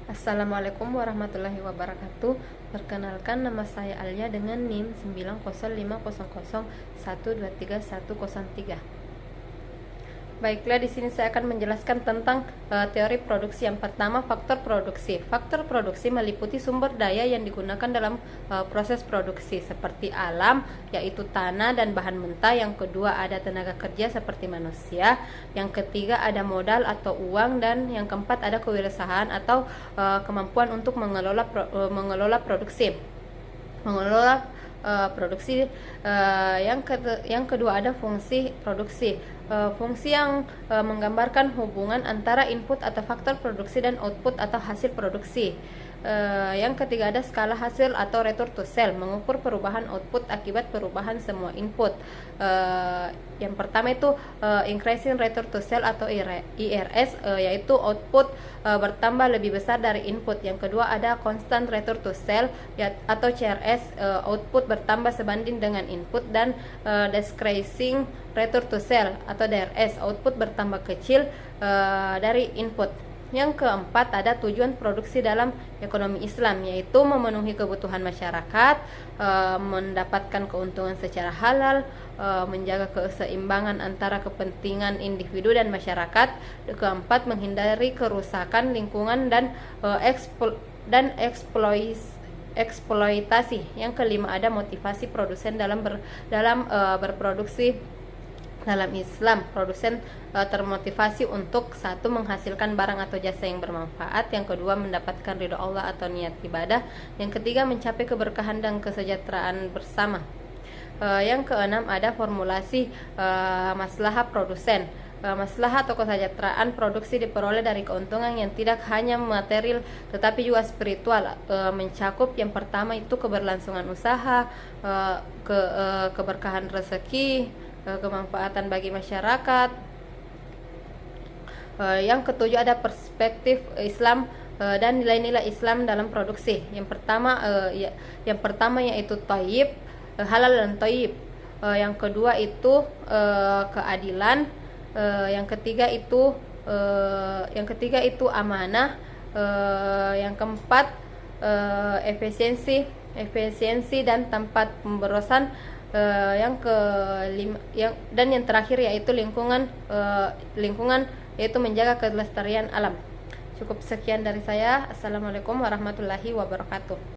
Assalamualaikum warahmatullahi wabarakatuh. Perkenalkan, nama saya Alia dengan NIM 90500123103. Baiklah, di sini saya akan menjelaskan tentang teori produksi. Yang pertama, faktor produksi. Faktor produksi meliputi sumber daya yang digunakan dalam proses produksi, seperti alam, yaitu tanah dan bahan mentah. Yang kedua, ada tenaga kerja seperti manusia. Yang ketiga, ada modal atau uang, dan yang keempat, ada kewirausahaan atau kemampuan untuk mengelola produksi. Produksi. Yang kedua, ada fungsi produksi. Fungsi yang menggambarkan hubungan antara input atau faktor produksi dan output atau hasil produksi. Yang ketiga, ada skala hasil atau return to sale, mengukur perubahan output akibat perubahan semua input. Yang pertama itu increasing return to sale atau IRS, yaitu output bertambah lebih besar dari input. Yang kedua, ada constant return to sale atau CRS, output bertambah sebanding dengan input. Dan decreasing return to sale atau DRS, output bertambah kecil dari input. Yang keempat, ada tujuan produksi dalam ekonomi Islam, yaitu memenuhi kebutuhan masyarakat, mendapatkan keuntungan secara halal, menjaga keseimbangan antara kepentingan individu dan masyarakat. Keempat, menghindari kerusakan lingkungan dan eksploitasi. Yang kelima, ada motivasi produsen dalam berproduksi. Dalam Islam, produsen termotivasi untuk satu, menghasilkan barang atau jasa yang bermanfaat. Yang kedua, mendapatkan ridho Allah atau niat ibadah. Yang ketiga, mencapai keberkahan dan kesejahteraan bersama. Yang keenam, ada formulasi maslahah produsen. Maslahah atau kesejahteraan produksi diperoleh dari keuntungan yang tidak hanya material tetapi juga spiritual. Mencakup yang pertama itu keberlangsungan usaha, keberkahan rezeki, kemanfaatan bagi masyarakat. Yang ketujuh, ada perspektif Islam dan nilai-nilai Islam dalam produksi. Yang pertama yaitu thayyib, halal dan thayyib. Yang kedua itu keadilan. Yang ketiga itu amanah. Yang keempat efisiensi dan tempat pemborosan. Yang terakhir yaitu lingkungan, yaitu menjaga kelestarian alam. Cukup sekian dari saya. Assalamualaikum warahmatullahi wabarakatuh.